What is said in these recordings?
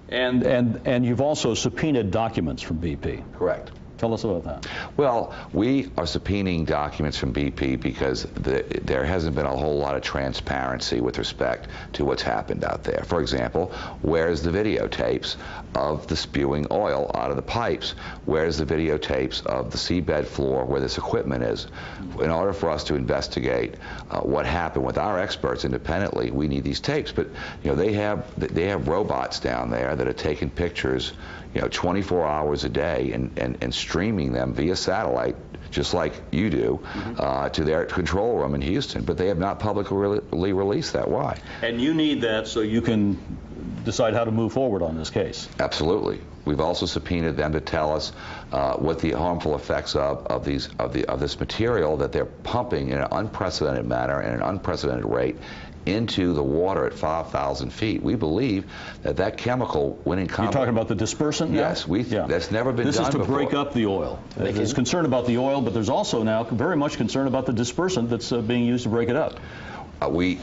And you've also subpoenaed documents from BP. Correct. Tell us about that. Well, we are subpoenaing documents from BP because there hasn't been a whole lot of transparency with respect to what's happened out there. For example, where's the videotapes of the spewing oil out of the pipes? Where's the videotapes of the seabed floor where this equipment is? In order for us to investigate what happened with our experts independently, we need these tapes. But you know, they have robots down there that are taking pictures, you know, 24 hours a day and streaming them via satellite, just like you do, to their control room in Houston. But they have not publicly released that. Why? And you need that so you can decide how to move forward on this case. Absolutely. We've also subpoenaed them to tell us what the harmful effects of this material that they're pumping in an unprecedented manner and an unprecedented rate into the water at 5,000 feet. We believe that that chemical, when in You're talking about the dispersant now? Yes, that's never been done before. This is to break up the oil. There's concern about the oil, but there's also now very much concern about the dispersant that's being used to break it up. We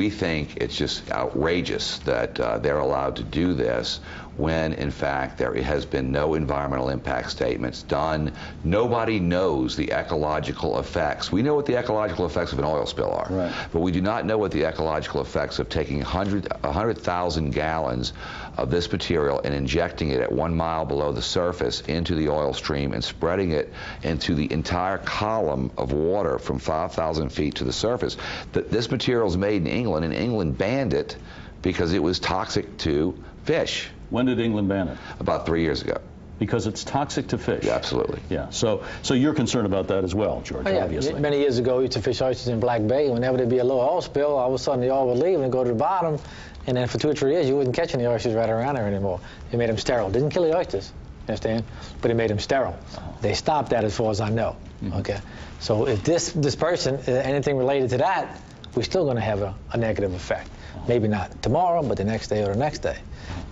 think it's just outrageous that they're allowed to do this when, in fact, there has been no environmental impact statements done. Nobody knows the ecological effects. We know what the ecological effects of an oil spill are, right, but we do not know what the ecological effects of taking 100,000 gallons of this material and injecting it at 1 mile below the surface into the oil stream and spreading it into the entire column of water from 5,000 feet to the surface. This material is made in England, and England banned it because it was toxic to fish. When did England ban it? About 3 years ago. Because it's toxic to fish? Yeah, absolutely. Yeah. So you're concerned about that as well, George, obviously. Many years ago, we used to fish oysters in Black Bay. Whenever there'd be a little oil spill, all of a sudden the oil would leave and go to the bottom, and then for 2 or 3 years, you wouldn't catch any oysters right around there anymore. It made them sterile. Didn't kill the oysters, you understand? But it made them sterile. They stopped that as far as I know. Okay. So if this person, anything related to that, we're still going to have a negative effect. Maybe not tomorrow, but the next day or the next day.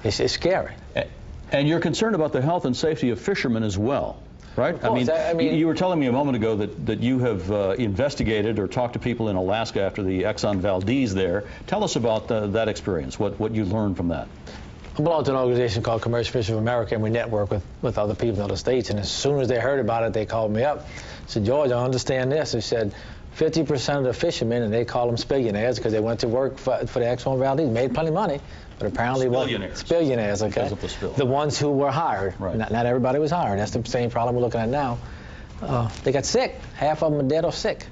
It's scary. And you're concerned about the health and safety of fishermen as well, right? I mean, you were telling me a moment ago that you have investigated or talked to people in Alaska after the Exxon Valdez there. Tell us about that experience, what you learned from that. I belong to an organization called Commercial Fishing of America, and we network with other people in other states. And as soon as they heard about it, they called me up. Said, George, I understand this. They said 50% of the fishermen, and they call them spillionaires because they went to work for the Exxon Valdez, made plenty of money, but apparently spillionaires, okay? The ones who were hired. Right. Not everybody was hired. That's the same problem we're looking at now. They got sick. Half of them are dead or sick.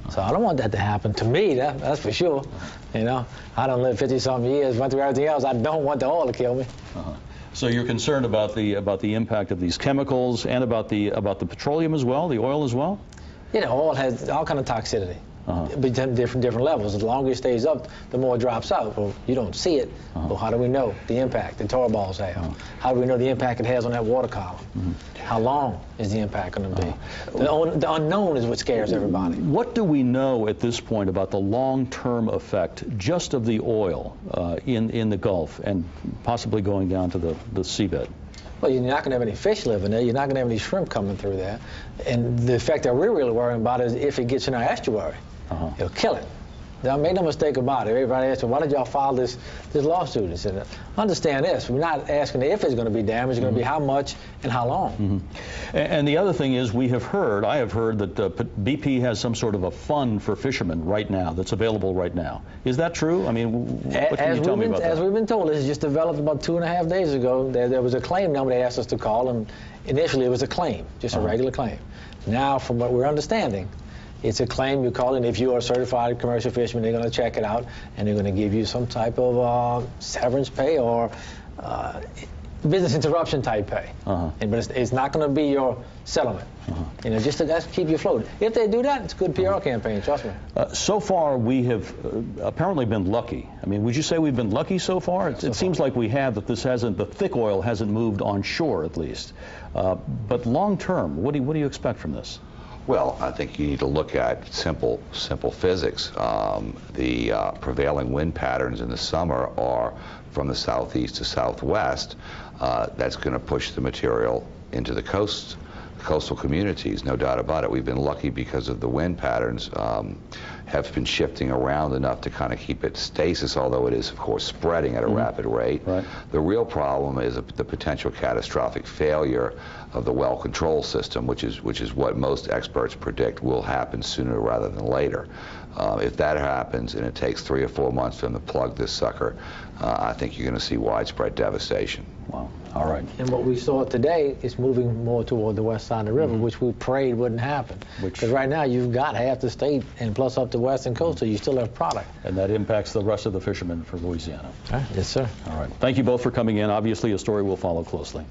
So I don't want that to happen to me, that's for sure. You know, I done lived 50-something years, went through everything else. I don't want the oil to kill me. So you're concerned about the impact of these chemicals and about the petroleum as well, the oil as well? You know, oil has all kind of toxicity, but different levels. The longer it stays up, the more it drops out. Well, you don't see it. Well, how do we know the impact the tar balls have? How do we know the impact it has on that water column? How long is the impact going to be? The unknown is what scares everybody. What do we know at this point about the long-term effect just of the oil in the Gulf and possibly going down to the seabed? Well, you're not going to have any fish living there. You're not going to have any shrimp coming through there. And the effect that we're really worrying about is if it gets in our estuary. It'll kill it. Now, make no mistake about it. Everybody asks me, why did y'all file this lawsuit? I said, understand this. We're not asking if it's going to be damaged. It's going to be how much and how long. And the other thing is, I have heard that BP has some sort of a fund for fishermen right now that's available right now. Is that true? I mean, what can you tell me about that? As we've been told, this is just developed about 2.5 days ago. There was a claim number they asked us to call, and initially it was a claim, just a regular claim. Now, from what we're understanding, it's a claim you call in. If you are a certified commercial fisherman, they're going to check it out, and they're going to give you some type of severance pay or business interruption type pay. But it's not going to be your settlement. You know, just to keep you afloat. If they do that, it's a good PR campaign, trust me. So far, we have apparently been lucky. I mean, would you say we've been lucky so far? It seems like we have, that the thick oil hasn't moved on shore, at least. But long term, what do you expect from this? Well, I think you need to look at simple physics. The prevailing wind patterns in the summer are from the southeast to southwest. That's going to push the material into the coast coastal communities, no doubt about it. We've been lucky because of the wind patterns have been shifting around enough to kind of keep it stasis, although it is, of course, spreading at a rapid rate. Right. The real problem is the potential catastrophic failure of the well control system, which is what most experts predict will happen sooner rather than later. If that happens and it takes 3 or 4 months for them to plug this sucker, I think you're going to see widespread devastation. Wow. All right. And what we saw today is moving more toward the west side of the river, which we prayed wouldn't happen. Because right now you've got half the state and plus up the western coast, so you still have product. And that impacts the rest of the fishermen for Louisiana. Yes, sir. All right. Thank you both for coming in. Obviously, a story we'll follow closely.